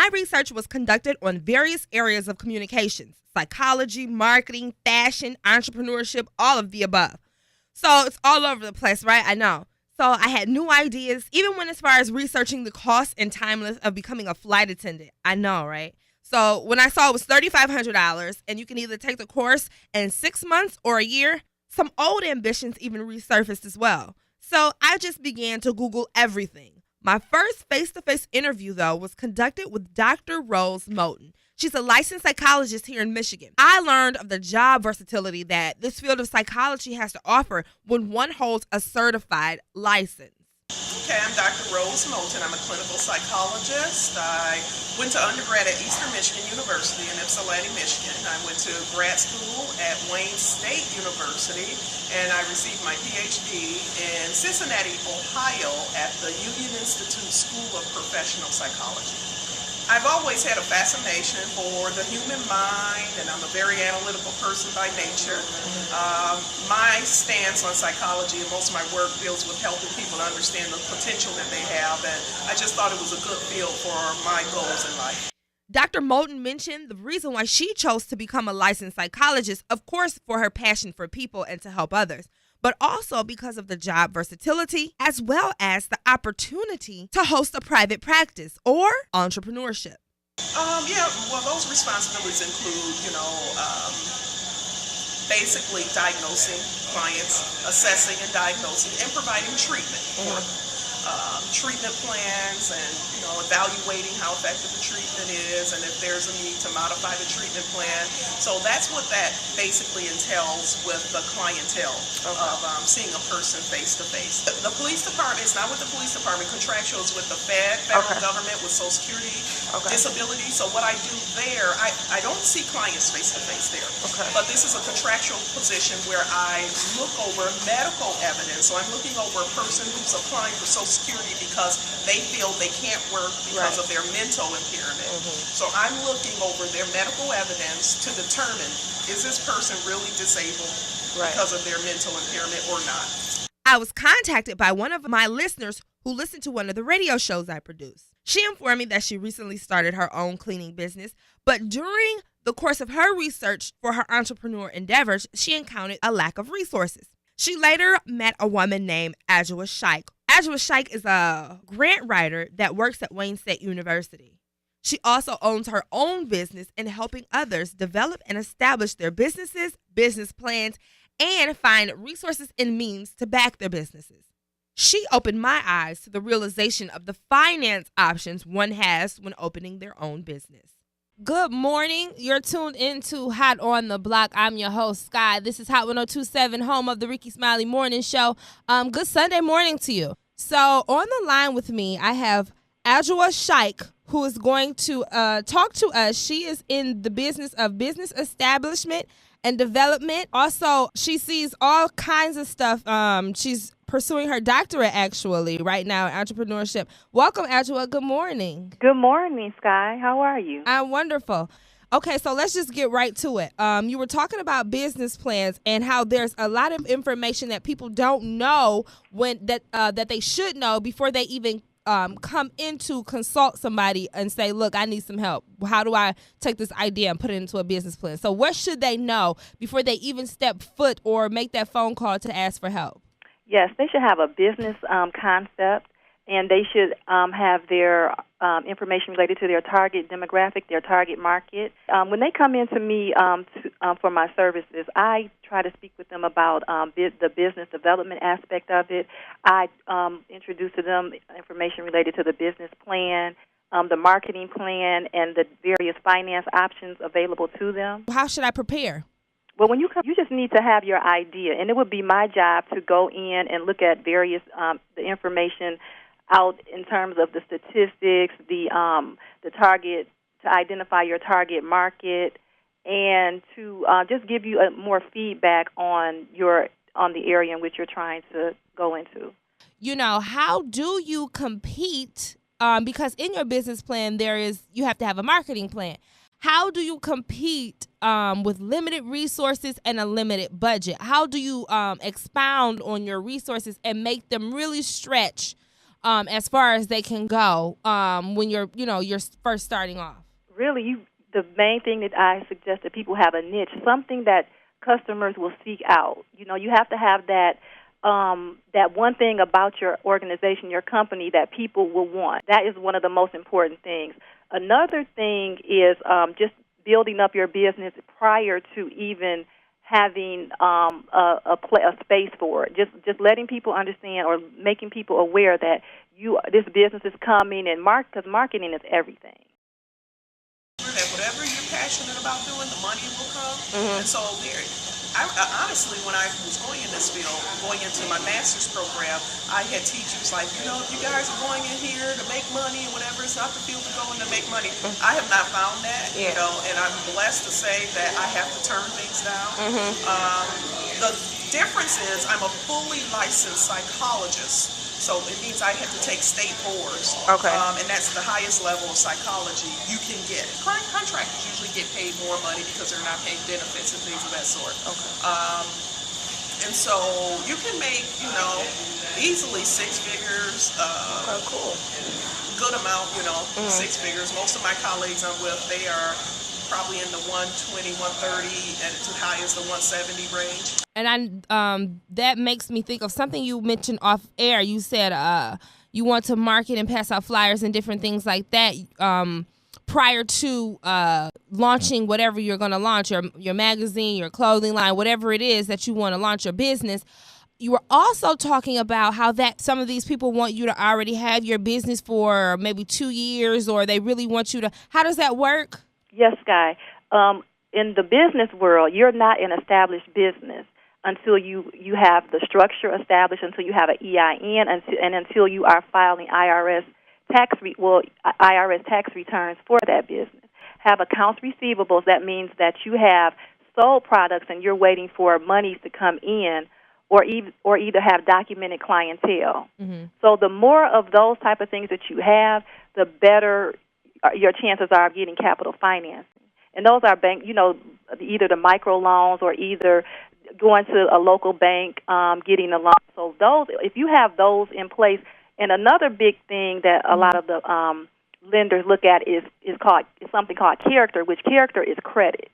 My research was conducted on various areas of communications, psychology, marketing, fashion, entrepreneurship, all of the above. So it's all over the place, right? I know. So I had new ideas, even when as far as researching the cost and timeless of becoming a flight attendant. I know, right? So when I saw it was $3,500 and you can either take the course in 6 months or a year, some old ambitions even resurfaced as well. So I just began to Google everything. My first face-to-face interview, though, was conducted with Dr. Rose Moten. She's a licensed psychologist here in Michigan. I learned of the job versatility that this field of psychology has to offer when one holds a certified license. Okay, I'm Dr. Rose Moten. I'm a clinical psychologist. I went to undergrad at Eastern Michigan University in Ypsilanti, Michigan. I went to grad school at Wayne State University, and I received my PhD in Cincinnati, Ohio at the Union Institute School of Professional Psychology. I've always had a fascination for the human mind, and I'm a very analytical person by nature. My stance on psychology and most of my work deals with helping people to understand the potential that they have, and I just thought it was a good field for my goals in life. Dr. Moten mentioned the reason why she chose to become a licensed psychologist, of course, for her passion for people and to help others, but also because of the job versatility, as well as the opportunity to host a private practice or entrepreneurship. Well, those responsibilities include, basically diagnosing clients, assessing and diagnosing, and providing treatment for treatment plans and, evaluating how effective the treatment is and if there's a need to modify the treatment plan. So that's what that basically entails with the clientele of seeing a person face to face. The police department is not with the police department. Contractual is with the federal government, with Social Security, disability. So what I do there, I don't see clients face to face there. But this is a contractual position where I look over medical evidence. So I'm looking over a person who's applying for Social Security because they feel they can't work because of their mental impairment. So I'm looking over their medical evidence to determine, is this person really disabled because of their mental impairment or not? I was contacted by one of my listeners who listened to one of the radio shows I produce. She informed me that she recently started her own cleaning business, but during the course of her research for her entrepreneur endeavors, she encountered a lack of resources. She later met a woman named Adjwoa Chike. Adjwoa Chike is a grant writer that works at Wayne State University. She also owns her own business in helping others develop and establish their businesses, business plans, and find resources and means to back their businesses. She opened my eyes to the realization of the finance options one has when opening their own business. Good morning. You're tuned into Hot on the Block. I'm your host, Skaii. This is Hot 102.7, home of the Ricky Smiley Morning Show. Good Sunday morning to you. So on the line with me, I have Adjwoa Chike, who is going to talk to us. She is in the business of business establishment and development. Also, she sees all kinds of stuff. She's pursuing her doctorate, actually, right now in entrepreneurship. Welcome, Adjwoa. Good morning. Good morning, Skaii. How are you? I'm wonderful. Okay, so let's just get right to it. You were talking about business plans and how there's a lot of information that people don't know that they should know before they even come in to consult somebody and say, look, I need some help. How do I take this idea and put it into a business plan? So what should they know before they even step foot or make that phone call to ask for help? Yes, they should have a business concept, and they should have their information related to their target demographic, their target market. When they come in to me for my services, I try to speak with them about the business development aspect of it. I introduce to them information related to the business plan, the marketing plan, and the various finance options available to them. How should I prepare? Well, when you come, you just need to have your idea, and it would be my job to go in and look at various the information out in terms of the statistics, the target, to identify your target market, and to just give you more feedback on the area in which you're trying to go into. How do you compete? Because in your business plan, you have to have a marketing plan. How do you compete with limited resources and a limited budget? How do you expound on your resources and make them really stretch as far as they can go when you're first starting off? Really, the main thing that I suggest that people have a niche, something that customers will seek out. You have to have that one thing about your organization, your company, that people will want. That is one of the most important things. Another thing is just building up your business prior to even having a space for it. Just letting people understand or making people aware that this business is coming, and because marketing is everything. That whatever you're passionate about doing, the money will come. And so honestly, when I was going in this field, going into my master's program, I had teachers like, if you guys are going in here to make money and whatever, it's not the field to go in to make money. I have not found that, and I'm blessed to say that I have to turn things down. The difference is I'm a fully licensed psychologist. So it means I have to take state boards. Okay. And that's the highest level of psychology you can get. Contractors usually get paid more money because they're not paying benefits and things of that sort. Okay. And so you can make, easily six figures. Cool. Good amount, 6 figures. Most of my colleagues I'm with, they are probably in the 120, 130, and as high as the 170 range. And that makes me think of something you mentioned off air. You said you want to market and pass out flyers and different things like that prior to launching whatever you're going to launch, your magazine, your clothing line, whatever it is that you want to launch your business. You were also talking about how that some of these people want you to already have your business for maybe 2 years, or they really want you to. How does that work? Yes, Skaii. In the business world, you're not an established business until you have the structure established, until you have an EIN, and until you are filing IRS tax returns for that business. Have accounts receivables. That means that you have sold products and you're waiting for monies to come in, or either have documented clientele. So the more of those type of things that you have, the better your chances are of getting capital financing. And those are either the micro loans or either going to a local bank, getting a loan. So if you have those in place, and another big thing that a lot of the lenders look at is something called character, which character is credit.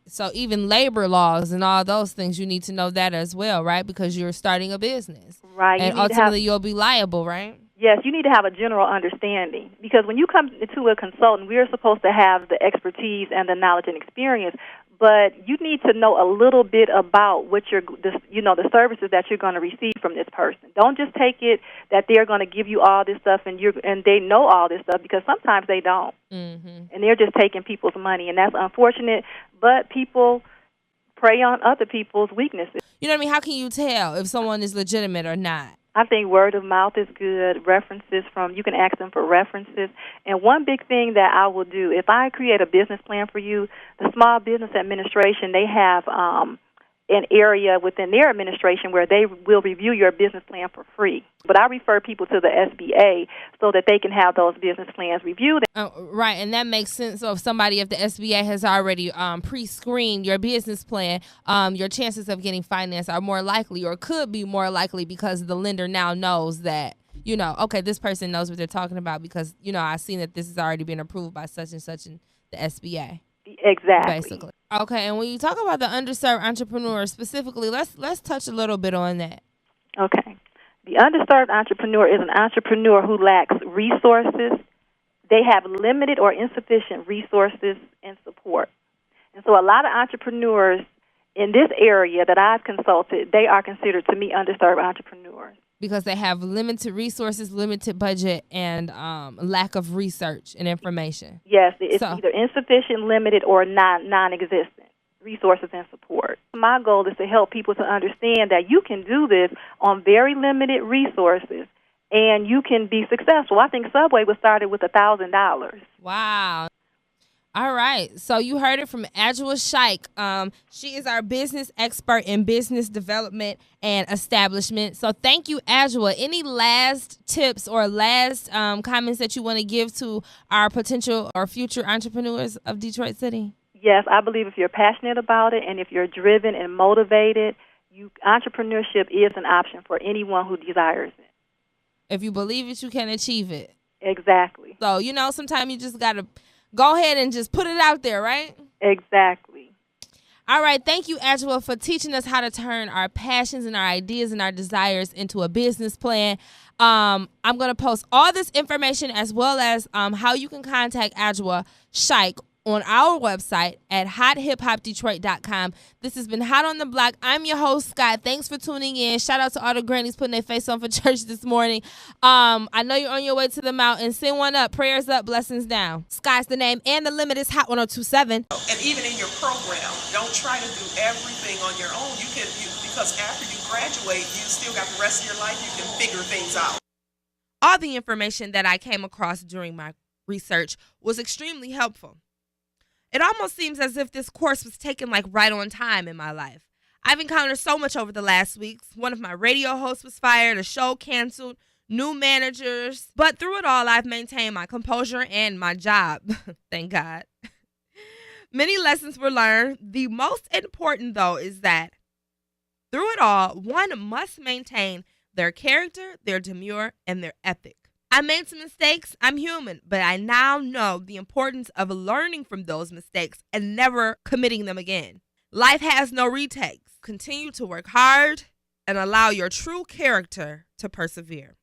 So even labor laws and all those things, you need to know that as well, right? Because you're starting a business. Right. And ultimately you'll be liable, right? Yes, you need to have a general understanding, because when you come to a consultant, we're supposed to have the expertise and the knowledge and experience, but you need to know a little bit about what the services that you're going to receive from this person. Don't just take it that they're going to give you all this stuff and they know all this stuff, because sometimes they don't, and they're just taking people's money, and that's unfortunate. But people prey on other people's weaknesses. You know what I mean? How can you tell if someone is legitimate or not? I think word of mouth is good. References you can ask them for references. And one big thing that I will do, if I create a business plan for you, the Small Business Administration, they have an area within their administration where they will review your business plan for free. But I refer people to the SBA so that they can have those business plans reviewed. Right, and that makes sense. So if somebody at the SBA has already pre-screened your business plan, your chances of getting finance are more likely, or could be more likely, because the lender now knows that, okay, this person knows what they're talking about because, I've seen that this has already been approved by such and such in the SBA. Exactly. Basically. Okay, and when you talk about the underserved entrepreneurs specifically, let's touch a little bit on that. Okay. The underserved entrepreneur is an entrepreneur who lacks resources. They have limited or insufficient resources and support. And so a lot of entrepreneurs in this area that I've consulted, they are considered, to me, underserved entrepreneurs. Because they have limited resources, limited budget, and lack of research and information. Yes, it's either insufficient, limited, or non-existent resources and support. My goal is to help people to understand that you can do this on very limited resources, and you can be successful. I think Subway was started with $1,000. Wow. All right. So you heard it from Adjwoa Chike. She is our business expert in business development and establishment. So thank you, Adjwoa. Any last tips or last comments that you want to give to our potential or future entrepreneurs of Detroit City? Yes, I believe if you're passionate about it and if you're driven and motivated, entrepreneurship is an option for anyone who desires it. If you believe it, you can achieve it. Exactly. So, sometimes you just got to go ahead and just put it out there, right? Exactly. All right. Thank you, Adjwoa, for teaching us how to turn our passions and our ideas and our desires into a business plan. I'm going to post all this information as well as how you can contact Adjwoa Chike on our website at hothiphopdetroit.com. This has been Hot on the Block. I'm your host, Skaii. Thanks for tuning in. Shout out to all the grannies putting their face on for church this morning. I know you're on your way to the mountain. Send one up. Prayers up. Blessings down. Skai's the name, and the limit is Hot 102.7. And even in your program, don't try to do everything on your own. Because after you graduate, you still got the rest of your life. You can figure things out. All the information that I came across during my research was extremely helpful. It almost seems as if this course was taken right on time in my life. I've encountered so much over the last weeks. One of my radio hosts was fired, a show canceled, new managers. But through it all, I've maintained my composure and my job. Thank God. Many lessons were learned. The most important, though, is that through it all, one must maintain their character, their demeanor, and their ethic. I made some mistakes. I'm human, but I now know the importance of learning from those mistakes and never committing them again. Life has no retakes. Continue to work hard and allow your true character to persevere.